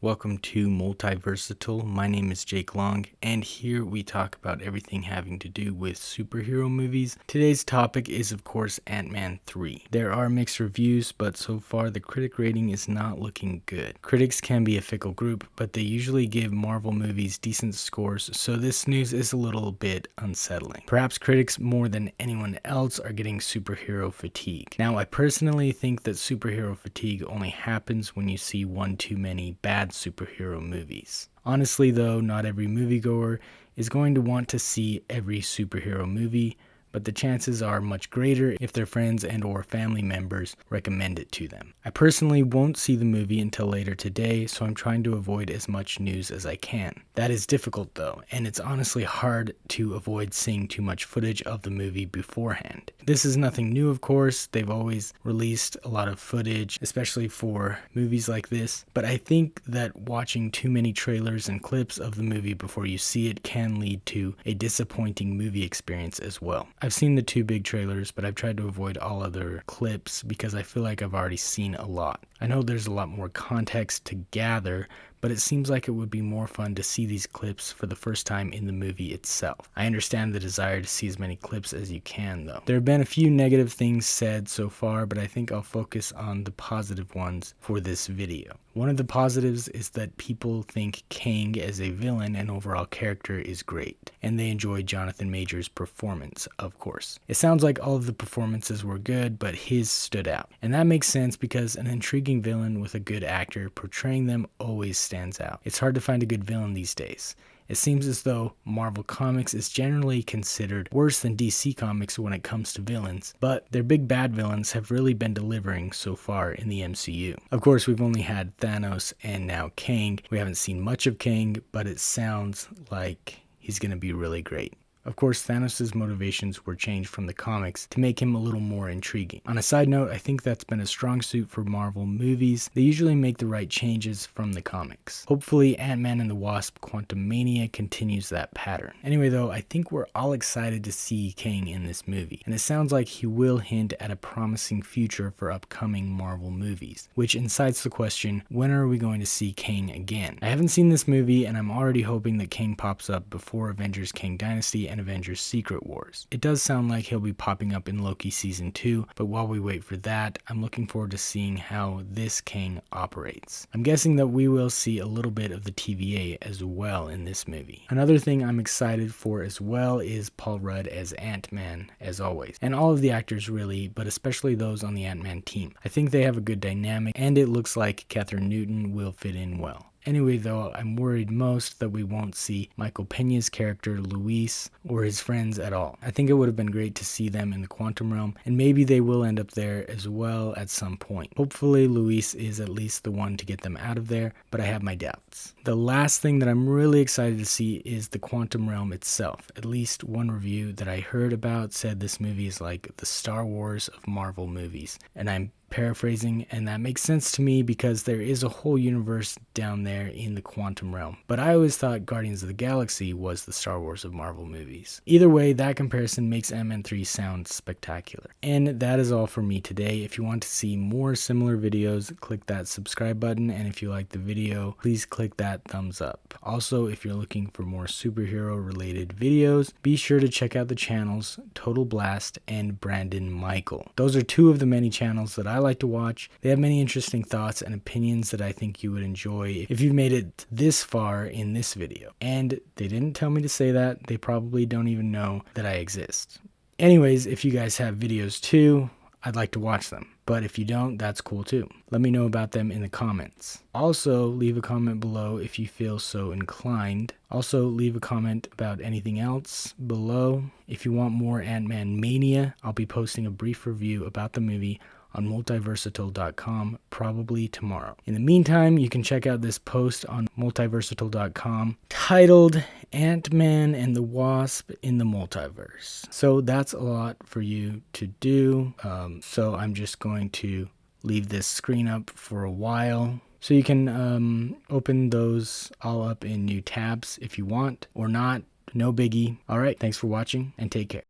Welcome to Multiversatile. My name is Jake Long, and here we talk about everything having to do with superhero movies. Today's topic is, of course, Ant-Man 3. There are mixed reviews, but so far the critic rating is not looking good. Critics can be a fickle group, but they usually give Marvel movies decent scores, so this news is a little bit unsettling. Perhaps critics more than anyone else are getting superhero fatigue. Now, I personally think that superhero fatigue only happens when you see one too many bad superhero movies. Honestly though, not every moviegoer is going to want to see every superhero movie, but the chances are much greater if their friends and or family members recommend it to them. I personally won't see the movie until later today, so I'm trying to avoid as much news as I can. That is difficult though, and it's honestly hard to avoid seeing too much footage of the movie beforehand. This is nothing new, of course. They've always released a lot of footage, especially for movies like this, but I think that watching too many trailers and clips of the movie before you see it can lead to a disappointing movie experience as well. I've seen the two big trailers, but I've tried to avoid all other clips because I feel like I've already seen a lot. I know there's a lot more context to gather, but it seems like it would be more fun to see these clips for the first time in the movie itself. I understand the desire to see as many clips as you can though. There have been a few negative things said so far, but I think I'll focus on the positive ones for this video. One of the positives is that people think Kang as a villain and overall character is great, and they enjoy Jonathan Majors' performance, of course. It sounds like all of the performances were good, but his stood out. And that makes sense because an intriguing villain with a good actor portraying them always stands out. It's hard to find a good villain these days. It seems as though Marvel Comics is generally considered worse than DC Comics when it comes to villains, but their big bad villains have really been delivering so far in the MCU. Of course, we've only had Thanos and now Kang. We haven't seen much of Kang, but it sounds like he's going to be really great. Of course, Thanos' motivations were changed from the comics to make him a little more intriguing. On a side note, I think that's been a strong suit for Marvel movies. They usually make the right changes from the comics. Hopefully, Antman and the Wasp Quantumania continues that pattern. Anyway though, I think we're all excited to see Kang in this movie, and it sounds like he will hint at a promising future for upcoming Marvel movies, which incites the question, when are we going to see Kang again? I haven't seen this movie, and I'm already hoping that Kang pops up before Avengers Kang Dynasty and Avengers Secret Wars. It does sound like he'll be popping up in Loki Season 2, but while we wait for that, I'm looking forward to seeing how this Kang operates. I'm guessing that we will see a little bit of the TVA as well in this movie. Another thing I'm excited for as well is Paul Rudd as Ant-Man, as always. And all of the actors really, but especially those on the Ant-Man team. I think they have a good dynamic, and it looks like Catherine Newton will fit in well. Anyway though, I'm worried most that we won't see Michael Peña's character Luis or his friends at all. I think it would have been great to see them in the quantum realm, and maybe they will end up there as well at some point. Hopefully Luis is at least the one to get them out of there, but I have my doubts. The last thing that I'm really excited to see is the quantum realm itself. At least one review that I heard about said this movie is like the Star Wars of Marvel movies, and I'm paraphrasing, and that makes sense to me because there is a whole universe down there in the quantum realm. But I always thought Guardians of the Galaxy was the Star Wars of Marvel movies. Either way, that comparison makes Ant-Man 3 sound spectacular. And that is all for me today. If you want to see more similar videos, click that subscribe button, and if you like the video, please click that thumbs up. Also, if you're looking for more superhero related videos, be sure to check out the channels Total Blast and Brandon Michael. Those are two of the many channels that I like to watch. They have many interesting thoughts and opinions that I think you would enjoy if you've made it this far in this video. And they didn't tell me to say that. They probably don't even know that I exist. Anyways, if you guys have videos too, I'd like to watch them. But if you don't, that's cool too. Let me know about them in the comments. Also, leave a comment below if you feel so inclined. Also, leave a comment about anything else below. If you want more Ant-Man Mania, I'll be posting a brief review about the movie on multiversatile.com probably tomorrow. In the meantime, you can check out this post on multiversatile.com titled Ant-Man and the Wasp in the Multiverse. So that's a lot for you to do. So I'm just going to leave this screen up for a while. So you can open those all up in new tabs if you want or not. No biggie. All right, thanks for watching and take care.